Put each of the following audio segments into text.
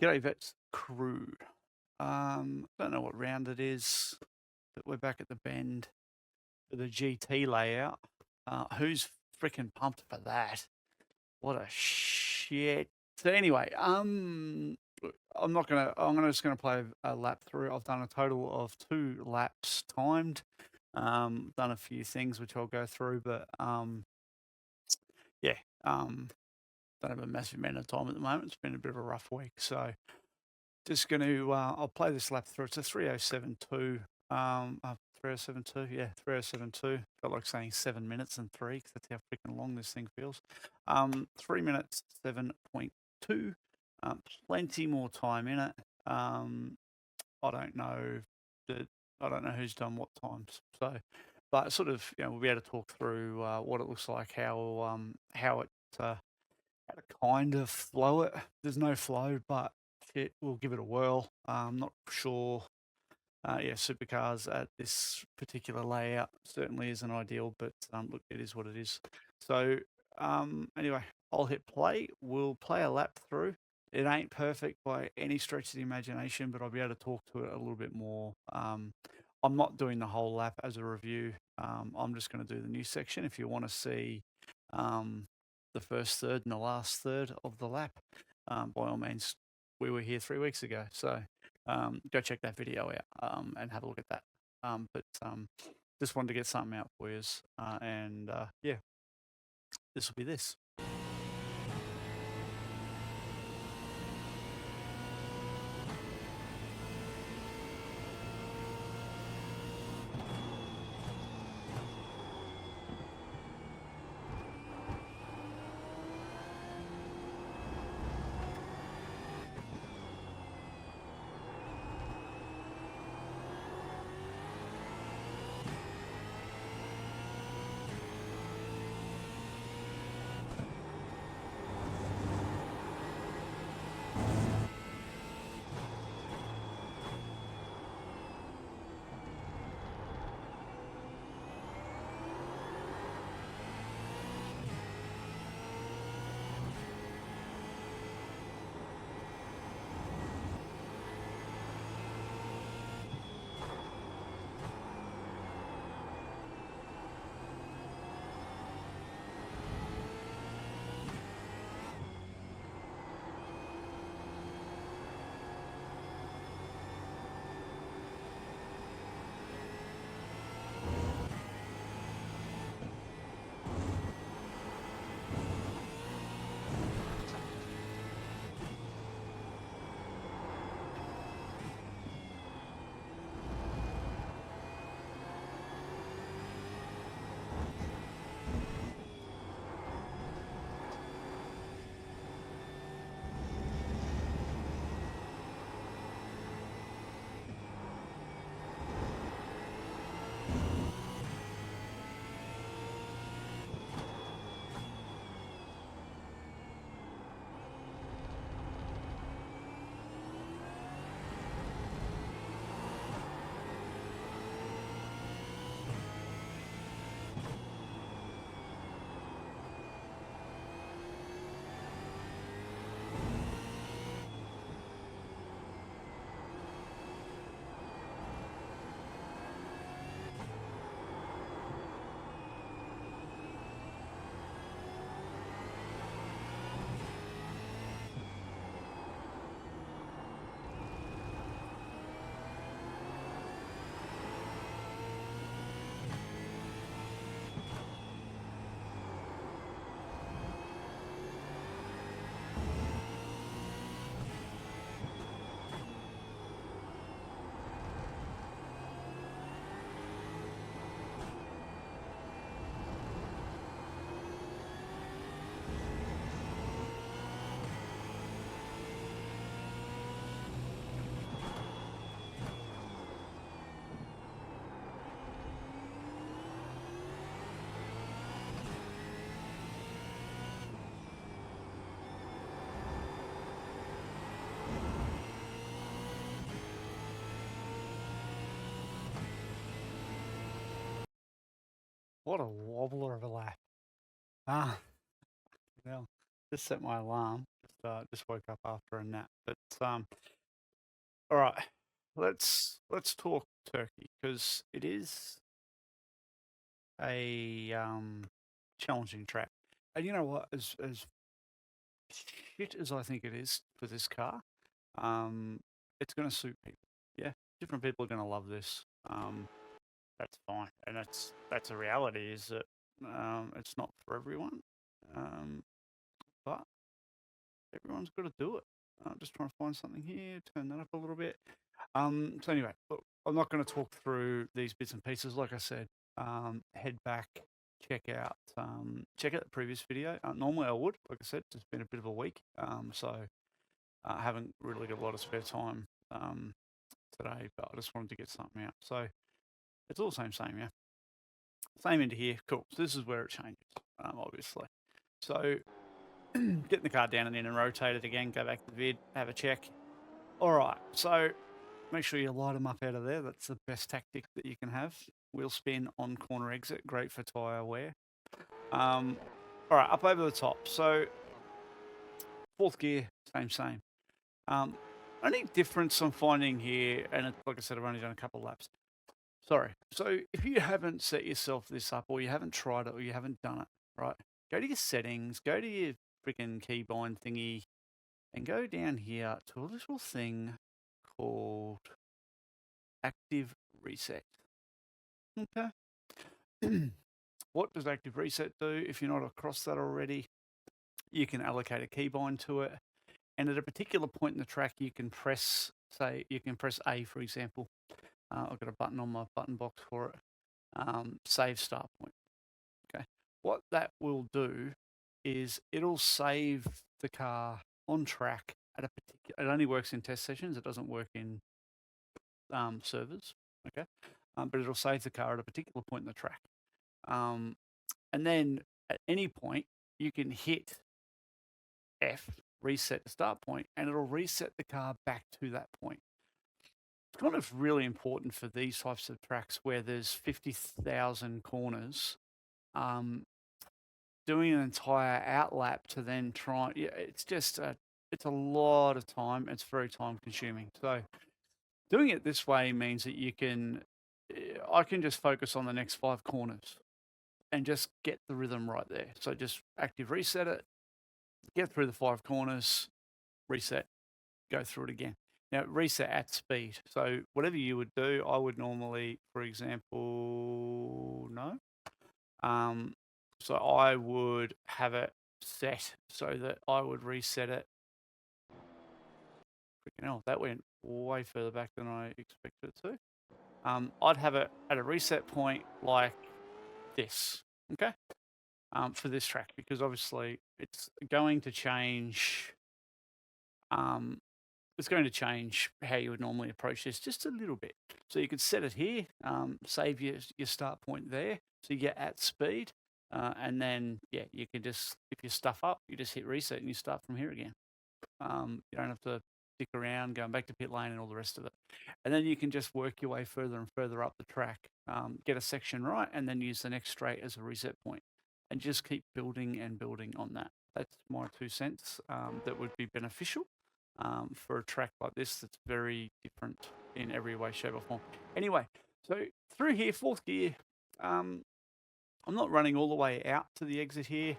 G'day Vets crew. Don't know what round it is, but we're back at the bend for the GT layout. Who's freaking pumped for that? What a shit. So anyway, I'm just gonna play a lap through. I've done a total of 2 laps timed. Done a few things which I'll go through, but yeah, don't have a massive amount of time at the moment. It's been a bit of a rough week, so just going to, I'll play this lap through. It's a 3:07.2. 3:07.2. Yeah, 3:07.2. Felt like saying 7 minutes and 3 because that's how freaking long this thing feels. 3 minutes 7.2. Plenty more time in it. I don't know I don't know who's done what times. So, but sort of, we'll be able to talk through what it looks like, how it how to kind of flow it. There's no flow, but we'll give it a whirl. I'm not sure. Yeah, supercars at this particular layout certainly isn't ideal, but look, it is what it is. So anyway, I'll hit play. We'll play a lap through. It ain't perfect by any stretch of the imagination, but I'll be able to talk to it a little bit more. I'm not doing the whole lap as a review. I'm just going to do the new section. If you want to see the first third and the last third of the lap, by all means, we were here 3 weeks ago. So go check that video out and have a look at that. But just wanted to get something out for you. And yeah, this will be this. What a wobbler of a lap. Ah, no. Just set my alarm. Just woke up after a nap. But all right, let's talk Turkey because it is a challenging track. And you know what? As shit as I think it is for this car, it's going to suit people. Yeah, different people are going to love this. That's fine, and that's a reality. Is that it's not for everyone, but everyone's got to do it. I'm just trying to find something here. Turn that up a little bit. So anyway, look, I'm not going to talk through these bits and pieces. Like I said, head back, check out the previous video. Normally I would, like I said, it's been a bit of a week, so I haven't really got a lot of spare time today, but I just wanted to get something out. So it's all the same, yeah. Same into here, cool. So this is where it changes, obviously. So getting the car down and in and rotate it again, go back to the vid, have a check. All right, so make sure you light them up out of there. That's the best tactic that you can have. Wheel spin on corner exit, great for tyre wear. All right, up over the top. So fourth gear, same. Only difference I'm finding here, and like I said, I've only done a couple of laps. Sorry. So if you haven't set yourself this up, or you haven't tried it, or you haven't done it, right? Go to your settings, go to your freaking keybind thingy, and go down here to a little thing called active reset. Okay. What does active reset do? If you're not across that already, you can allocate a keybind to it. And at a particular point in the track, you can press, you can press A, for example. I've got a button on my button box for it. Save start point. Okay. What that will do is it'll save the car on track at a particular. It only works in test sessions. It doesn't work in servers. Okay. But it'll save the car at a particular point in the track. And then at any point, you can hit F, reset the start point, and it'll reset the car back to that point. It's kind of really important for these types of tracks where there's 50,000 corners. Doing an entire outlap to then try, yeah, it's a lot of time. It's very time consuming. So doing it this way means that I can just focus on the next 5 corners and just get the rhythm right there. So just active reset it, get through the 5 corners, reset, go through it again. Now, reset at speed. So whatever you would do, I would normally, for example, no. So I would have it set so that I would reset it. Freaking hell, that went way further back than I expected it to. I'd have it at a reset point like this, okay? For this track, because obviously it's going to change. It's going to change how you would normally approach this just a little bit. So you could set it here, save your start point there, so you get at speed, and then yeah, you can just, if you stuff up, you just hit reset and you start from here again. You don't have to stick around, going back to pit lane and all the rest of it. And then you can just work your way further and further up the track, get a section right, and then use the next straight as a reset point, and just keep building and building on that. That's my 2 cents. That would be beneficial for a track like this that's very different in every way, shape, or form. Anyway, so through here, 4th gear, I'm not running all the way out to the exit here.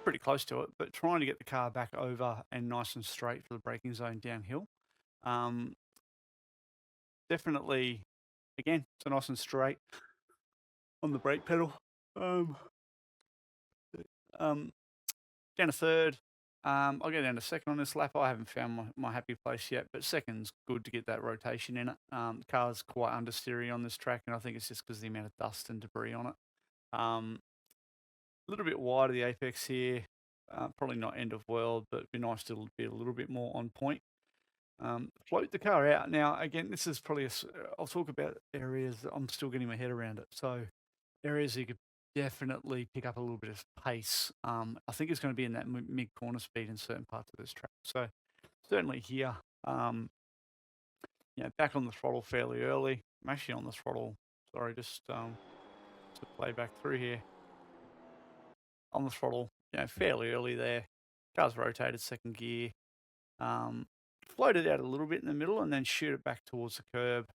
Pretty close to it, but trying to get the car back over and nice and straight for the braking zone downhill. Definitely, again, so nice and straight on the brake pedal. Down to 3rd. I'll go down to 2nd on this lap. I haven't found my happy place yet, but 2nd's good to get that rotation in it. The car's quite understeery on this track, and I think it's just because of the amount of dust and debris on it. A little bit wide of the apex here. Probably not end of world, but it'd be nice to be a little bit more on point. Float the car out. Now, again, this is probably I'll talk about areas that I'm still getting my head around it. So areas you could definitely pick up a little bit of pace. I think it's going to be in that mid corner speed in certain parts of this track. So certainly here, back on the throttle fairly early. I'm actually on the throttle. Sorry, just to play back through here. On the throttle fairly early there. Car's rotated second gear. Float it out a little bit in the middle and then shoot it back towards the curb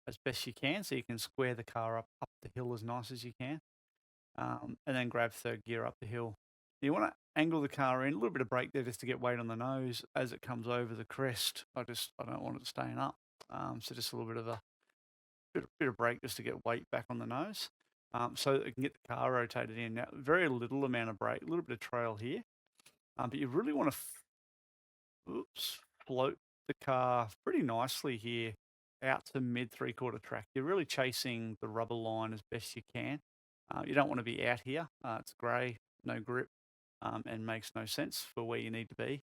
as best you can, so you can square the car up the hill as nice as you can, and then grab third gear up the hill. You want to angle the car in, a little bit of brake there just to get weight on the nose as it comes over the crest. I don't want it staying up, so just a little bit of bit of brake just to get weight back on the nose, so that it can get the car rotated in. Now, very little amount of brake, a little bit of trail here, but you really want to float the car pretty nicely here out to mid 3/4 track. You're really chasing the rubber line as best you can. You don't want to be out here. It's grey, no grip, and makes no sense for where you need to be.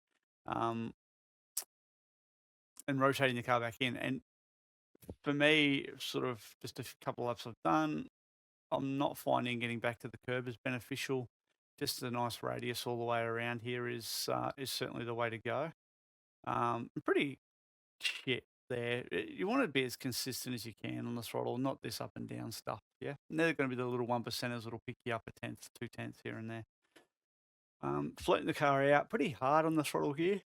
Um, and rotating the car back in. And for me, sort of just a couple laps I've done, I'm not finding getting back to the curb as beneficial. Just a nice radius all the way around here is certainly the way to go. Pretty shit there. You want to be as consistent as you can on the throttle, not this up and down stuff. Yeah, and they're going to be the little 1%ers that'll pick you up a tenth, 2/10 here and there. Floating the car out pretty hard on the throttle here.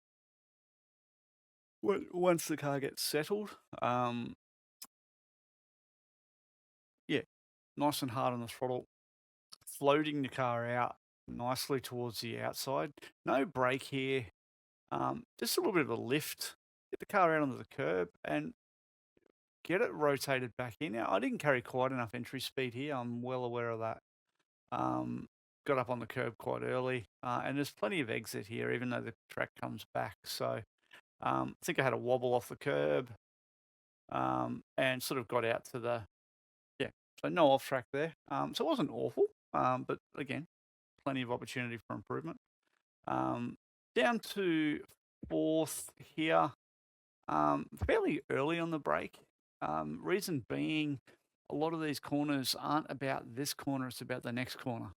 Once the car gets settled, yeah, nice and hard on the throttle. Floating the car out nicely towards the outside. No brake here. Just a little bit of a lift. Get the car out onto the curb and get it rotated back in. Now, I didn't carry quite enough entry speed here. I'm well aware of that. Got up on the curb quite early, and there's plenty of exit here, even though the track comes back. So I think I had a wobble off the curb, and sort of got out to so no off track there. So it wasn't awful, but again, plenty of opportunity for improvement. Down to fourth here, fairly early on the break. Reason being, a lot of these corners aren't about this corner, it's about the next corner.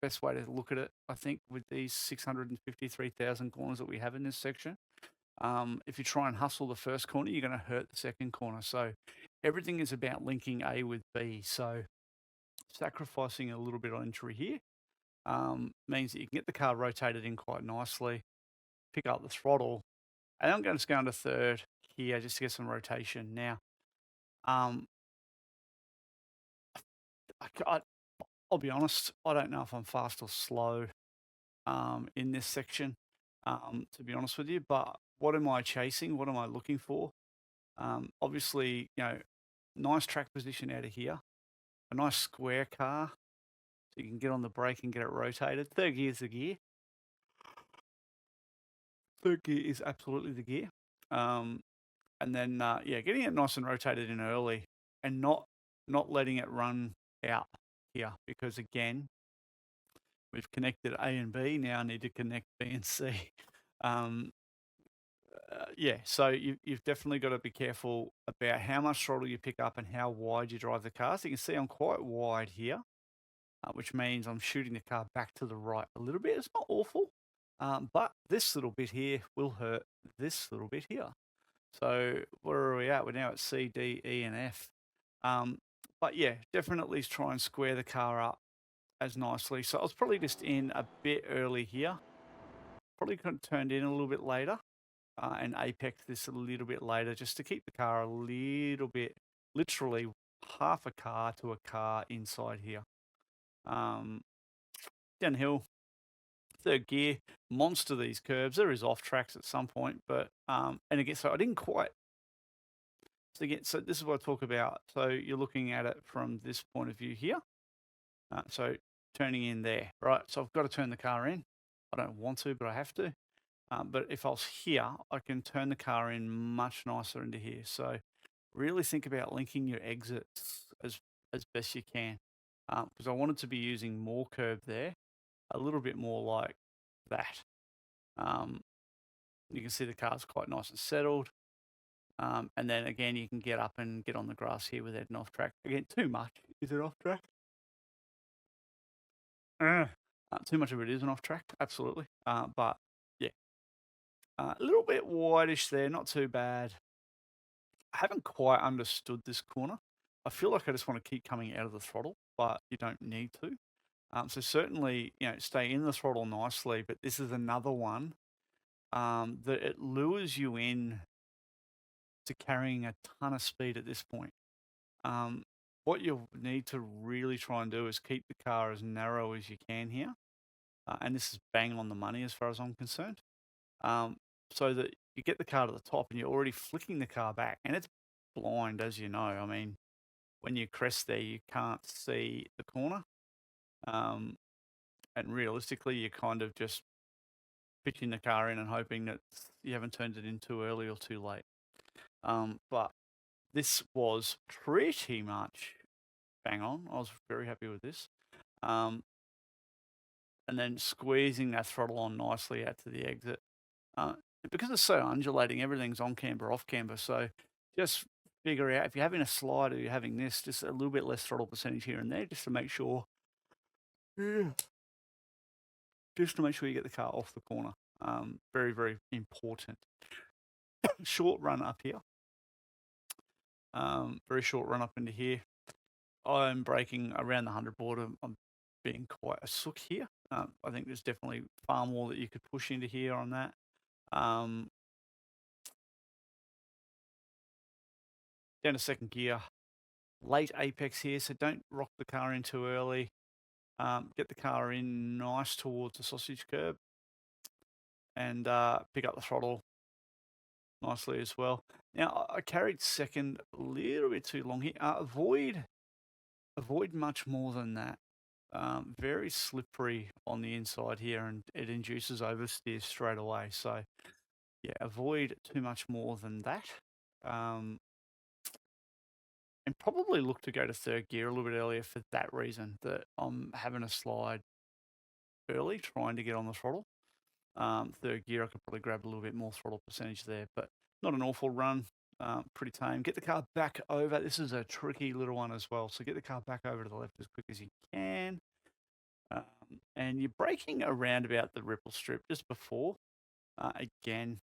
Best way to look at it, I think, with these 653,000 corners that we have in this section. If you try and hustle the first corner, you're going to hurt the second corner. So everything is about linking A with B. So sacrificing a little bit on entry here means that you can get the car rotated in quite nicely, pick up the throttle, and I'm going to go into third here just to get some rotation. Now, I'll be honest, I don't know if I'm fast or slow in this section, to be honest with you, but what am I chasing? What am I looking for? Obviously, nice track position out of here, a nice square car, so you can get on the brake and get it rotated. Third gear is the gear. Third gear is absolutely the gear. And then, getting it nice and rotated in early and not letting it run out here, because again, we've connected A and B, now I need to connect B and C. So you've definitely got to be careful about how much throttle you pick up and how wide you drive the car. So you can see I'm quite wide here, which means I'm shooting the car back to the right a little bit. It's not awful, but this little bit here will hurt this little bit here. So where are we at? We're now at C, D, E, and F. But yeah, definitely try and square the car up as nicely. So I was probably just in a bit early here. Probably could have turned in a little bit later and apex this a little bit later just to keep the car a little bit, literally half a car to a car inside here. Downhill, third gear, monster these curbs. There is off tracks at some point, but and again, so I didn't quite. So this is what I talk about. So you're looking at it from this point of view here. So turning in there, right? So I've got to turn the car in. I don't want to, but I have to. But if I was here, I can turn the car in much nicer into here. So really think about linking your exits as best you can, because I wanted to be using more curb there, a little bit more like that. You can see the car's quite nice and settled. And then again, you can get up and get on the grass here without an off track. Again, too much is it off track? Too much of it is an off track, absolutely. But yeah, a little bit whitish there, not too bad. I haven't quite understood this corner. I feel like I just want to keep coming out of the throttle, but you don't need to. So certainly, stay in the throttle nicely, but this is another one that it lures you in to carrying a ton of speed at this point. Um, what you need to really try and do is keep the car as narrow as you can here. And this is bang on the money as far as I'm concerned. Um, so that you get the car to the top and you're already flicking the car back. And it's blind, as you know. I mean, when you crest there, you can't see the corner. Um, and realistically, you're kind of just pitching the car in and hoping that you haven't turned it in too early or too late. But this was pretty much bang on. I was very happy with this. And then squeezing that throttle on nicely out to the exit. Because it's so undulating, everything's on camber, off camber. So just figure out if you're having a slide or you're having this, just a little bit less throttle percentage here and there, just to make sure. Yeah. Just to make sure you get the car off the corner. Very, very important. Short run up here. Very short run up into here. I'm braking around the 100 border. I'm being quite a sook here. I think there's definitely far more that you could push into here on that. Down to second gear. Late apex here, so don't rock the car in too early. Get the car in nice towards the sausage curb and pick up the throttle nicely as well. Now, I carried second a little bit too long here. Avoid much more than that. Very slippery on the inside here, and it induces oversteer straight away. So, yeah, avoid too much more than that. And probably look to go to third gear a little bit earlier for that reason, that I'm having a slide early, trying to get on the throttle. Third gear, I could probably grab a little bit more throttle percentage there, but not an awful run. Pretty tame. Get the car back over. This is a tricky little one as well. So get the car back over to the left as quick as you can. And you're braking around about the ripple strip just before. Again,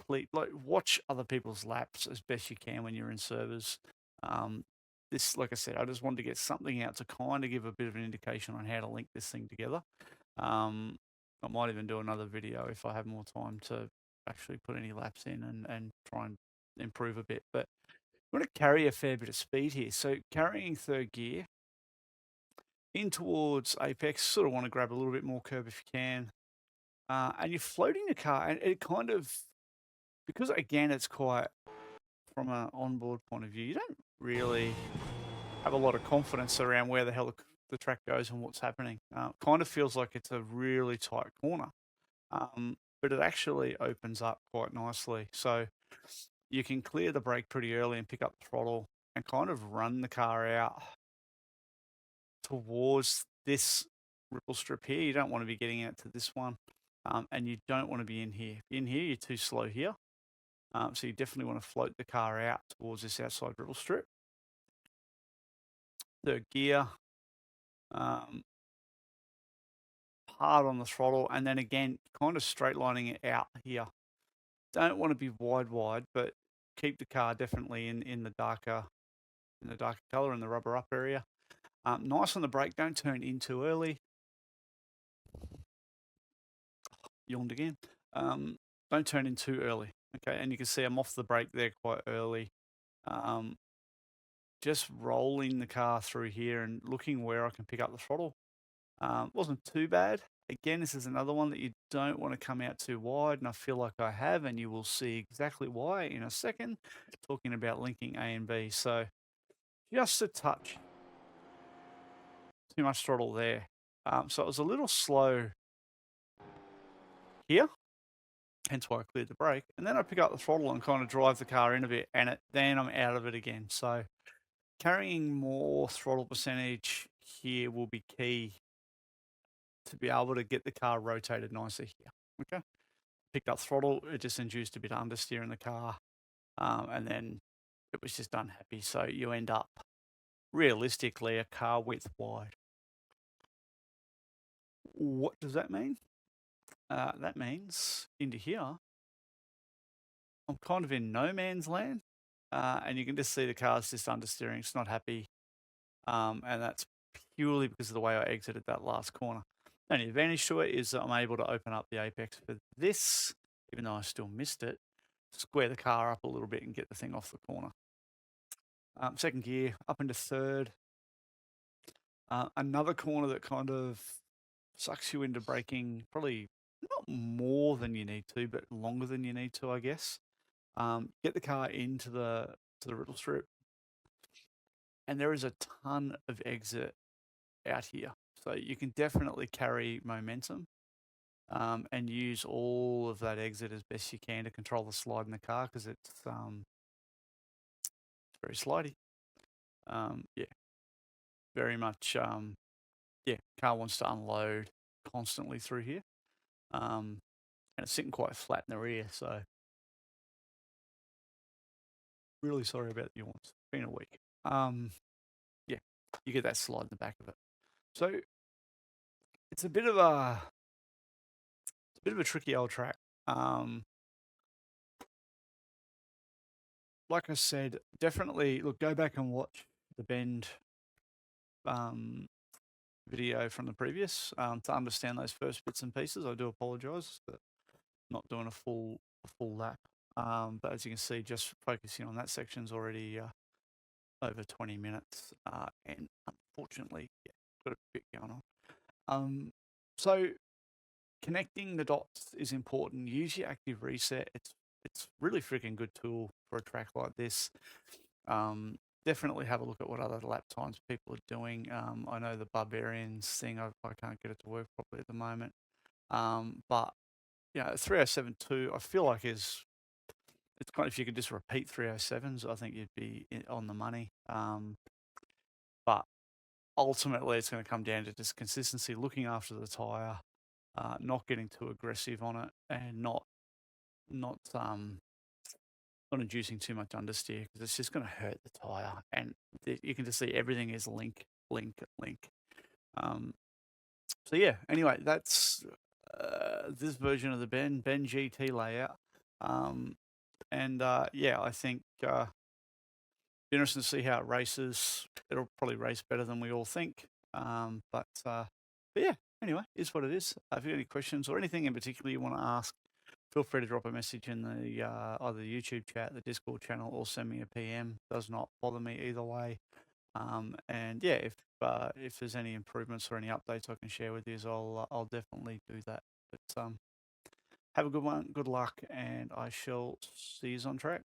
watch other people's laps as best you can when you're in servers. This, like I said, I just wanted to get something out to kind of give a bit of an indication on how to link this thing together. I might even do another video if I have more time to actually put any laps in and try and improve a bit. But I'm going to carry a fair bit of speed here. So carrying third gear in towards apex, sort of want to grab a little bit more curb if you can. And you're floating the car, and it kind of, because again, it's quite, from an onboard point of view, you don't really have a lot of confidence around where the hell the track goes and what's happening. Kind of feels like it's a really tight corner, but it actually opens up quite nicely. So you can clear the brake pretty early and pick up the throttle and kind of run the car out towards this ripple strip here. You don't want to be getting out to this one, and you don't want to be in here. In here, you're too slow here. So you definitely want to float the car out towards this outside ripple strip. Third gear, hard on the throttle, and then again, kind of straight lining it out here. Don't want to be wide, but keep the car definitely in the darker color, in the rubber up area. Nice on the brake. Don't turn in too early. Yawned again. Don't turn in too early. Okay, and you can see I'm off the brake there quite early. Just rolling the car through here and looking where I can pick up the throttle. Wasn't too bad. Again, this is another one that you don't want to come out too wide, and I feel like I have, and you will see exactly why in a second, talking about linking A and B. So just a touch. Too much throttle there. So it was a little slow here, hence why I cleared the brake. And then I pick up the throttle and kind of drive the car in a bit, and then I'm out of it again. So carrying more throttle percentage here will be key to be able to get the car rotated nicely here. Okay. Picked up throttle, it just induced a bit of understeer in the car. And then it was just unhappy. So you end up realistically a car width wide. What does that mean? That means into here, I'm kind of in no man's land. And you can just see the car's just understeering. It's not happy. And that's purely because of the way I exited that last corner. The only advantage to it is that I'm able to open up the apex for this, even though I still missed it, square the car up a little bit and get the thing off the corner. Second gear, up into third. Another corner that kind of sucks you into braking, probably not more than you need to, but longer than you need to, I guess. Get the car into the riddle strip, and there is a ton of exit out here. So you can definitely carry momentum and use all of that exit as best you can to control the slide in the car, because it's very slidey. Yeah, very much. Yeah, car wants to unload constantly through here, and it's sitting quite flat in the rear. So really sorry about the yawns. It's been a week. Yeah, you get that slide in the back of it. So it's a bit of a tricky old track. Like I said, definitely look, go back and watch the bend video from the previous to understand those first bits and pieces. I do apologise for not doing a full lap, but as you can see, just focusing on that section's already over 20 minutes, and unfortunately, yeah, got a bit going on. So connecting the dots is important. Use your active reset. It's really freaking good tool for a track like this. Definitely have a look at what other lap times people are doing. I know the Barbarians thing, I can't get it to work properly at the moment. But you know, 307.2, I feel like it's kind of, if you could just repeat 307s, I think you'd be on the money. But ultimately, it's going to come down to just consistency, looking after the tyre, not getting too aggressive on it, and not inducing too much understeer, because it's just going to hurt the tyre. And you can just see everything is link. So yeah, anyway, that's this version of the Ben GT layout. Yeah, I think interesting to see how it races. It'll probably race better than we all think. But yeah, anyway, is what it is. If you have any questions or anything in particular you want to ask, feel free to drop a message in the either the YouTube chat, the Discord channel, or send me a PM. Does not bother me either way. And yeah, if there's any improvements or any updates I can share with you, I'll definitely do that. But have a good one, good luck, and I shall see you on track.